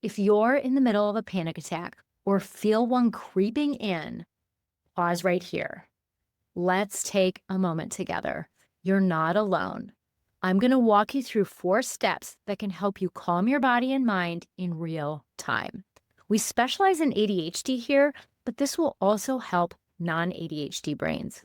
If you're in the middle of a panic attack or feel one creeping in, pause right here. Let's take a moment together. You're not alone. I'm going to walk you through 4 steps that can help you calm your body and mind in real time. We specialize in ADHD here, but this will also help non ADHD brains.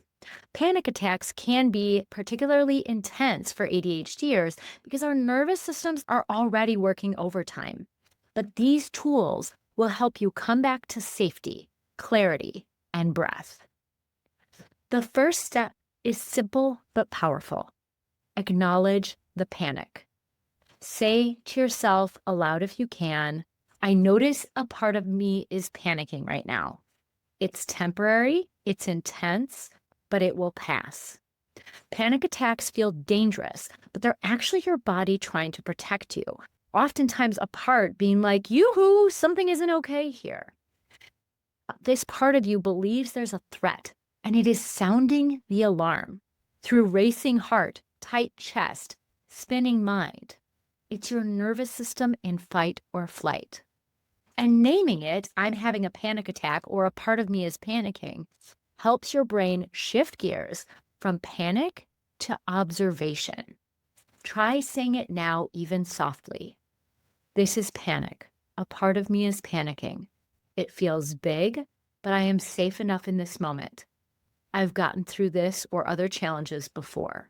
Panic attacks can be particularly intense for ADHDers because our nervous systems are already working overtime. But these tools will help you come back to safety, clarity, and breath. The first step is simple but powerful. Acknowledge the panic. Say to yourself aloud if you can, I notice a part of me is panicking right now. It's temporary, it's intense, but it will pass. Panic attacks feel dangerous, but they're actually your body trying to protect you. Oftentimes a part being like, yoo-hoo, something isn't okay here. This part of you believes there's a threat, and it is sounding the alarm through racing heart, tight chest, spinning mind. It's your nervous system in fight or flight. And naming it, I'm having a panic attack or a part of me is panicking, helps your brain shift gears from panic to observation. Try saying it now, even softly. This is panic. A part of me is panicking. It feels big, but I am safe enough in this moment. I've gotten through this or other challenges before.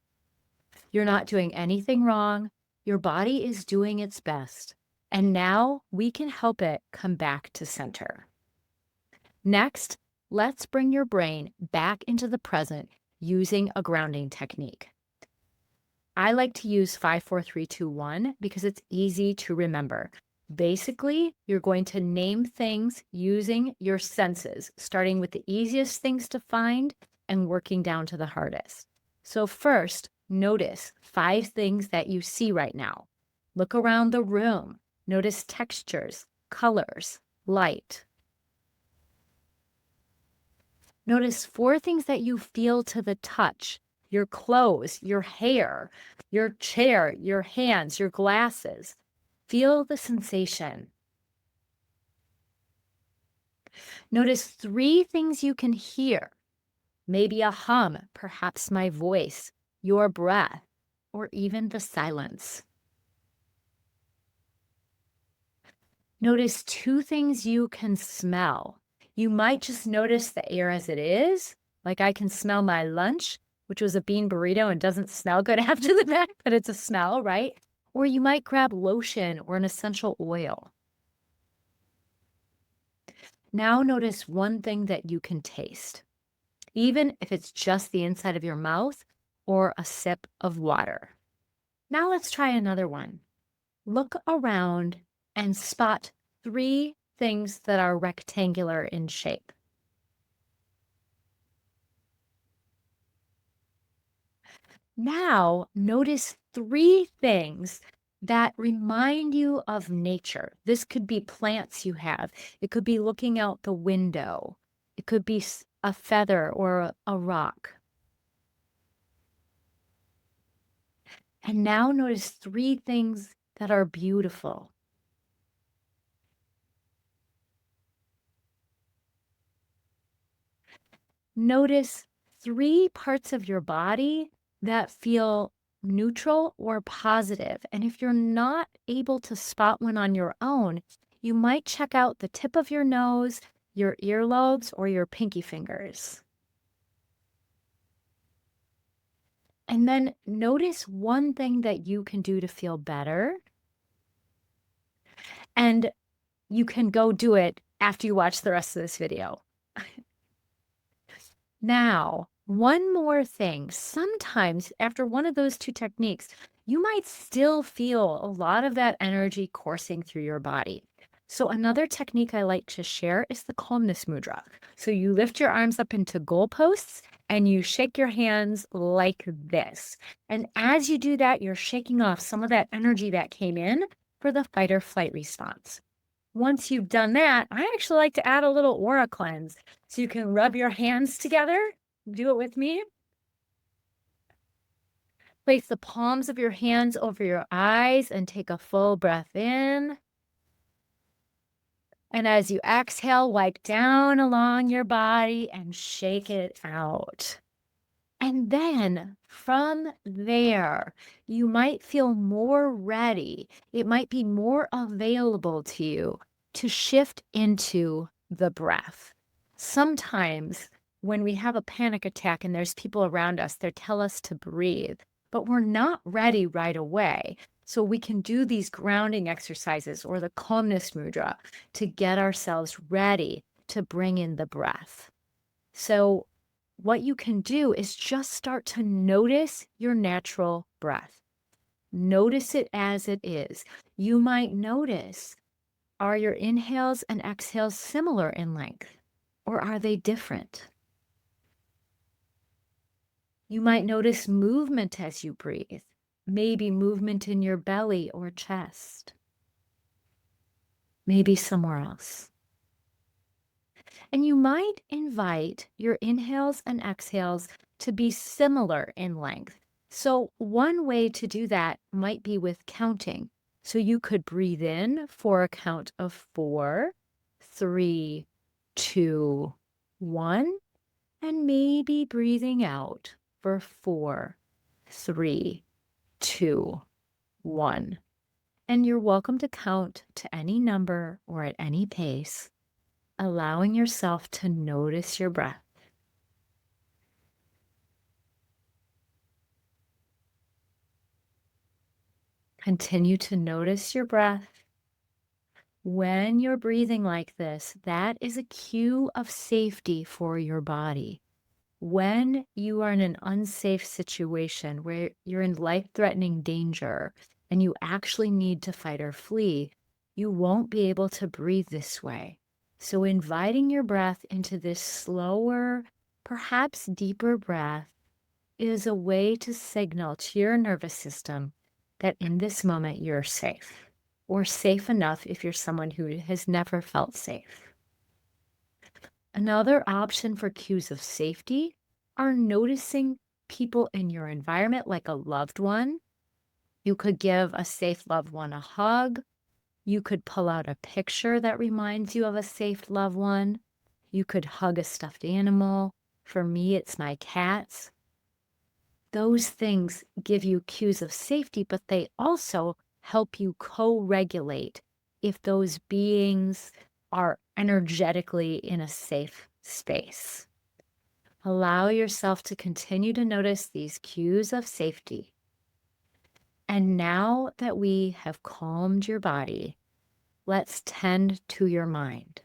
You're not doing anything wrong. Your body is doing its best. And now we can help it come back to center. Next, let's bring your brain back into the present using a grounding technique. I like to use 5, 4, 3, 2, 1 because it's easy to remember. Basically, you're going to name things using your senses, starting with the easiest things to find and working down to the hardest. So first, notice 5 things that you see right now. Look around the room. Notice textures, colors, light. Notice 4 things that you feel to the touch: your clothes, your hair, your chair, your hands, your glasses. Feel the sensation. Notice 3 things you can hear. Maybe a hum, perhaps my voice, your breath, or even the silence. Notice 2 things you can smell. You might just notice the air as it is, like I can smell my lunch, which was a bean burrito and doesn't smell good after the fact, but it's a smell, right? Or you might grab lotion or an essential oil. Now notice 1 thing that you can taste, even if it's just the inside of your mouth or a sip of water. Now let's try another one. Look around and spot 3 things that are rectangular in shape. Now, notice 3 things that remind you of nature. This could be plants you have. It could be looking out the window. It could be a feather or a rock. And now notice 3 things that are beautiful. Notice 3 parts of your body that feel neutral or positive. And if you're not able to spot one on your own, you might check out the tip of your nose, your earlobes, or your pinky fingers. And then notice 1 thing that you can do to feel better. And you can go do it after you watch the rest of this video. Now, 1 more thing. Sometimes after one of those 2 techniques, you might still feel a lot of that energy coursing through your body. So another technique I like to share is the Calmness Mudra. So you lift your arms up into goalposts and you shake your hands like this. And as you do that, you're shaking off some of that energy that came in for the fight or flight response. Once you've done that, I actually like to add a little aura cleanse. So you can rub your hands together. Do it with me. Place the palms of your hands over your eyes and take a full breath in. And as you exhale, wipe down along your body and shake it out. And then from there, you might feel more ready. It might be more available to you to shift into the breath. Sometimes when we have a panic attack and there's people around us, they tell us to breathe, but we're not ready right away. So we can do these grounding exercises or the calmness mudra to get ourselves ready to bring in the breath. So what you can do is just start to notice your natural breath. Notice it as it is. You might notice, are your inhales and exhales similar in length, or are they different? You might notice movement as you breathe, maybe movement in your belly or chest, maybe somewhere else. And you might invite your inhales and exhales to be similar in length. So, one way to do that might be with counting. So, you could breathe in for a count of 4, 3, 2, 1, and maybe breathing out for 4, 3, 2, 1. And you're welcome to count to any number or at any pace, allowing yourself to notice your breath. Continue to notice your breath. When you're breathing like this, that is a cue of safety for your body. When you are in an unsafe situation where you're in life-threatening danger and you actually need to fight or flee, you won't be able to breathe this way. So inviting your breath into this slower, perhaps deeper breath is a way to signal to your nervous system that in this moment you're safe, or safe enough if you're someone who has never felt safe. Another option for cues of safety are noticing people in your environment, like a loved one. You could give a safe loved one a hug. You could pull out a picture that reminds you of a safe loved one. You could hug a stuffed animal. For me, it's my cats. Those things give you cues of safety, but they also help you co-regulate if those beings are energetically in a safe space. Allow yourself to continue to notice these cues of safety. And now that we have calmed your body, let's tend to your mind.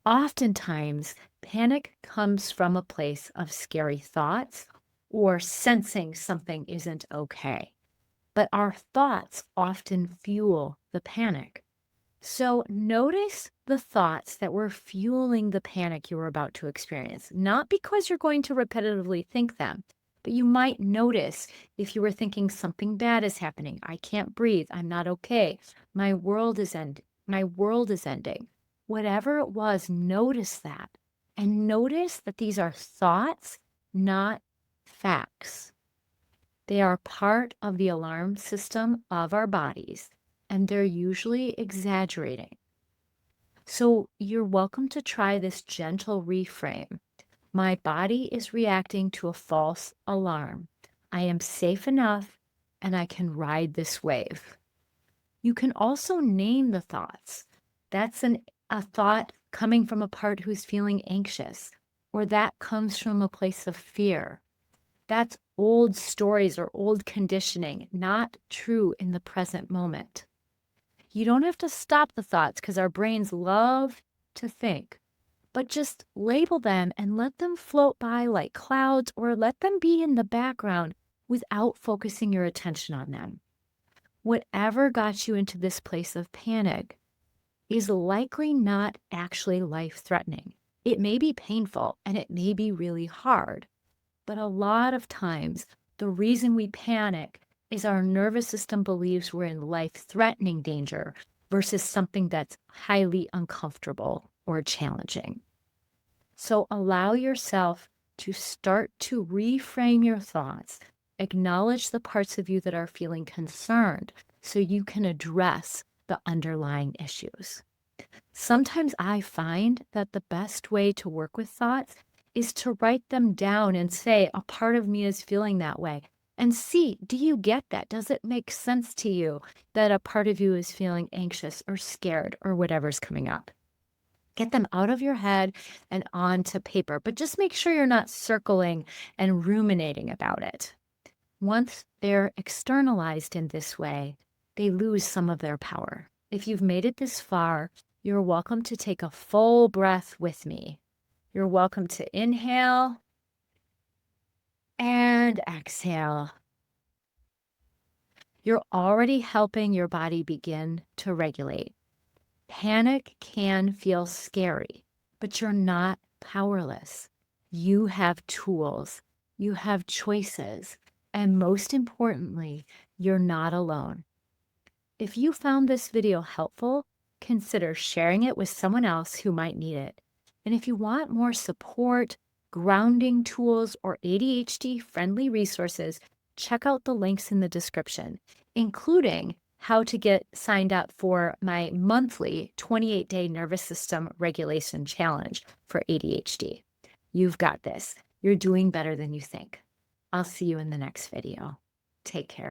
Oftentimes, panic comes from a place of scary thoughts or sensing something isn't okay. But our thoughts often fuel the panic. So notice the thoughts that were fueling the panic you were about to experience, not because you're going to repetitively think them, but you might notice if you were thinking something bad is happening. I can't breathe. I'm not okay. My world is ending. My world is ending. Whatever it was, notice that. And notice that these are thoughts, not facts. They are part of the alarm system of our bodies, and they're usually exaggerating. So you're welcome to try this gentle reframe. My body is reacting to a false alarm. I am safe enough, and I can ride this wave. You can also name the thoughts. That's a thought coming from a part who's feeling anxious, or that comes from a place of fear. That's old stories or old conditioning, not true in the present moment. You don't have to stop the thoughts because our brains love to think, but just label them and let them float by like clouds or let them be in the background without focusing your attention on them. Whatever got you into this place of panic is likely not actually life-threatening. It may be painful and it may be really hard, but a lot of times the reason we panic is our nervous system believes we're in life-threatening danger versus something that's highly uncomfortable or challenging. So allow yourself to start to reframe your thoughts, acknowledge the parts of you that are feeling concerned so you can address the underlying issues. Sometimes I find that the best way to work with thoughts is to write them down and say, a part of me is feeling that way. And see, do you get that? Does it make sense to you that a part of you is feeling anxious or scared or whatever's coming up? Get them out of your head and onto paper, but just make sure you're not circling and ruminating about it. Once they're externalized in this way, they lose some of their power. If you've made it this far, you're welcome to take a full breath with me. You're welcome to inhale and exhale. You're already helping your body begin to regulate. Panic can feel scary, but you're not powerless. You have tools, you have choices, and most importantly, you're not alone. If you found this video helpful, consider sharing it with someone else who might need it. And if you want more support, grounding tools, or ADHD-friendly resources, check out the links in the description, including how to get signed up for my monthly 28-day nervous system regulation challenge for ADHD. You've got this. You're doing better than you think. I'll see you in the next video. Take care.